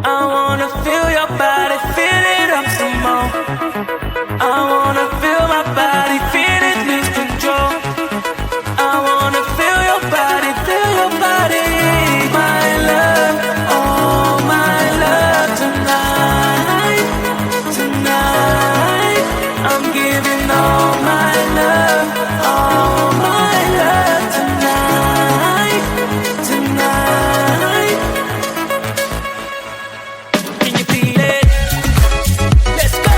I wanna feel your body, feel it up some more. I wanna feel my body, feel it lose control. I wanna feel your body, feel your body. My love, oh my love tonight, tonight. I'm giving all my love, all my love tonight, tonight. Can you feel it? Let's go.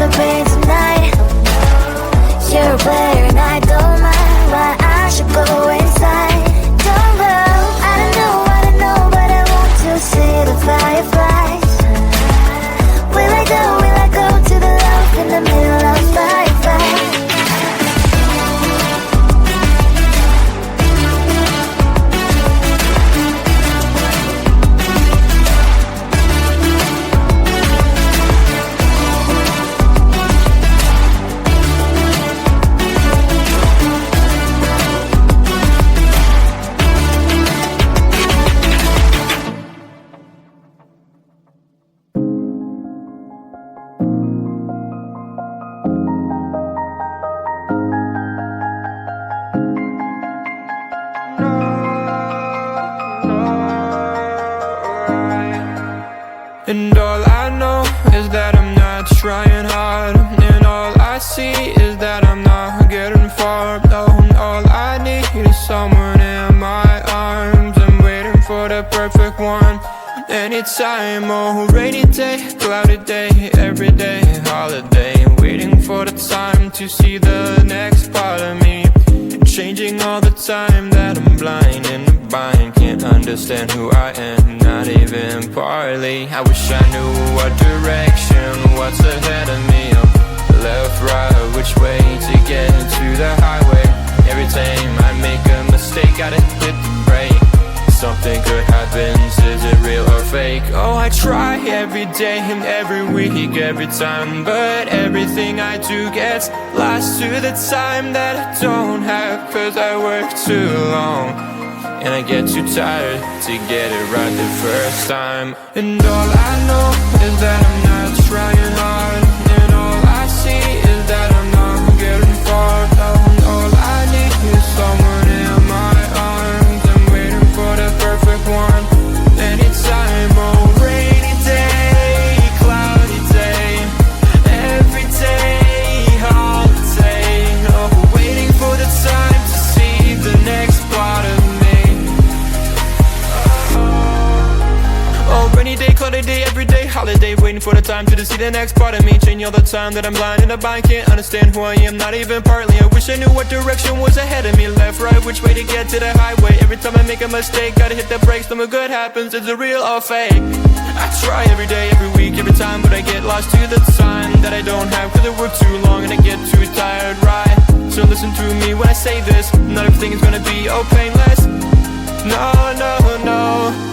the pain tonight. You're aware and I don't mind why I should go inside. Don't know, I don't know, but I want to see the fireflies. Will I go to the love in the middle of fireflies? And all I know is that I'm not trying hard, and all I see is that I'm not getting far. No, all I need is someone in my arms. I'm waiting for the perfect one. Anytime, oh, rainy day, cloudy day, every day, holiday. Waiting for the time to see the next part of me. Changing all the time that I'm blind in the bind. Can't understand who I am, not even partly. I wish I knew what direction, what's ahead of me. I'm left, right, which way to get to the highway. Every time I make a mistake, gotta hit the brake. Something good happens, is it real or fake? Oh, I try every day and every week, every time, but everything I do gets lost to the time that I don't have. Cause I work too long, and I get too tired to get it right the first time. And all I know is that I'm not trying hard, and all I see is that I'm not getting far. All I need is someone in my arms. I'm waiting for the perfect one. Anytime, oh, rainy day, cloudy day, every day, holiday. Oh, waiting for the time to see the next part of me. Oh, rainy day, cloudy day, every day, holiday. Waiting for the time to see the next part of me. Changing all the time that I'm blind in the bind. Can't understand who I am, not even partly. I wish I knew what direction was ahead of me. Left, right, which way to get to the highway. Every time I make a mistake, gotta hit the brakes. Something good happens, is it real or fake? I try every day, every week, every time, but I get lost to the time that I don't have. Cause I work too long and I get too tired, right? So listen to me when I say this. Not everything is gonna be all painless. No, no, no.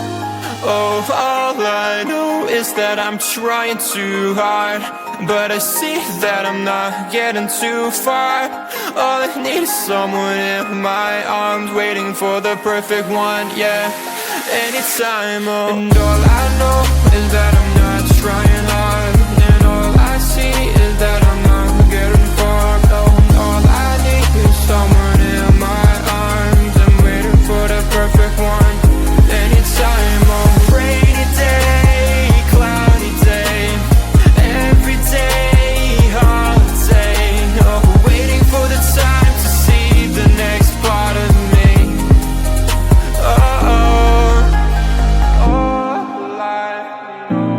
Oh, all I know is that I'm trying too hard, but I see that I'm not getting too far. All I need is someone in my arms, waiting for the perfect one, yeah. Anytime, oh. And all I know is that I'm not trying hard, and all I see is that I'm not getting far. Oh, all I need is someone in my arms. I'm waiting for the perfect one. Anytime, oh, rainy day, cloudy day, every day, holiday. Oh, waiting for the time to see the next part of me. All I know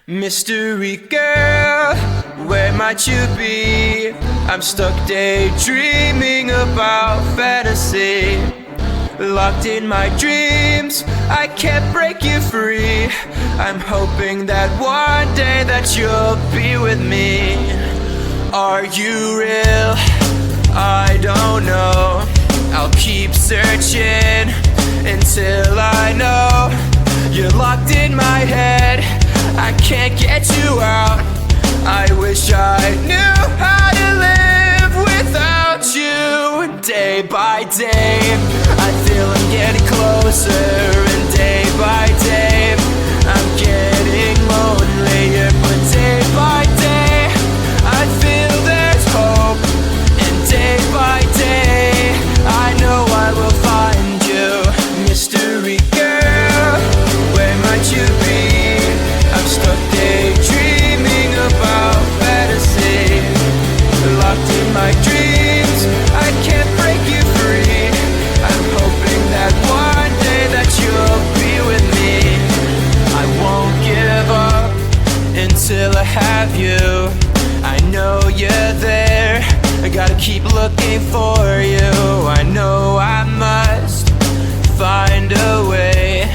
Mystery girl, where might you be? I'm stuck daydreaming about fantasy. Locked in my dreams, I can't break you free. I'm hoping that one day that you'll be with me. Are you real? I don't know. I'll keep searching until I know. You're locked in my head, I can't get you out. I wish I knew how to live without you. Day by day, I feel I'm getting closer, and day by day, I'm getting lonelier. But day by day, I feel there's hope, and day by day, I know I will find you. Mystery girl, where might you be? I'm stuck daydreaming about fantasy. Locked in my dreams, I can't break you free. I'm hoping that one day that you'll be with me. I won't give up until I have you. I know you're there, I gotta keep looking for you. I know I must find a way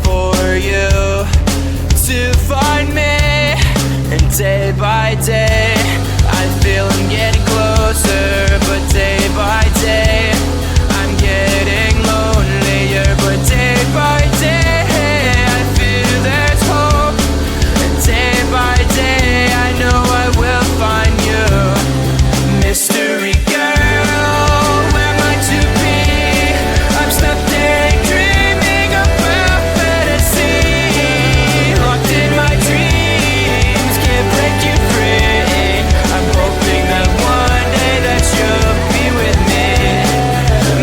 for you to find me. And day by day, I feel I'm getting closer. But day by day, I'm getting lonelier. But day by day, I feel there's hope. And day by day, I know I will find you. Mystery girl, where might you be? I'm stuck daydreaming about fantasy. Locked in my dreams, can't break you free. I'm hoping that one day that you'll be with me.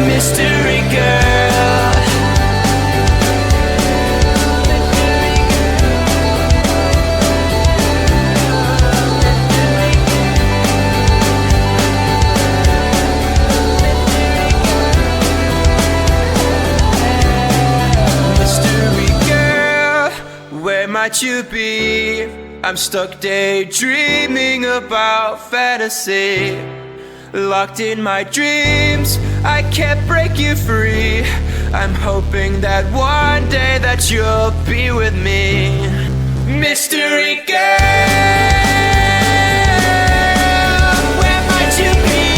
Mystery girl. Mystery girl, where might you be? I'm stuck daydreaming about fantasy. Locked in my dreams, I can't break you free. I'm hoping that one day that you'll be with me. Mystery girl, where might you be?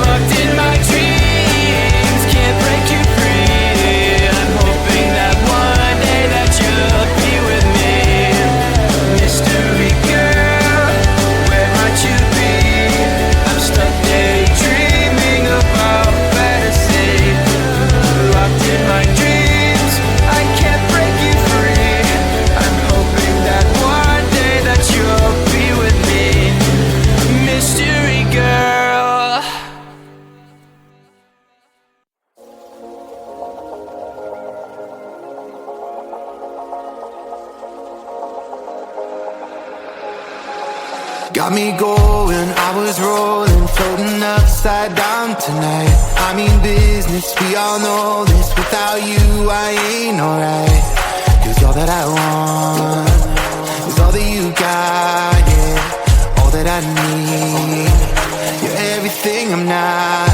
Locked in my dreams, can't break you free. I'm hoping that one day that you'll be with me. Mystery girl, where might you be? I'm stuck daydreaming about fantasy. Locked in my dreams, I can't break you free. I'm hoping that one day that you'll be with me. Mystery girl. Got me going, I was rolling, floating upside down tonight. I mean business, we all know this. Without you, I ain't alright. 'Cause all that I want is all that you got, yeah. All that I need, you're everything I'm not.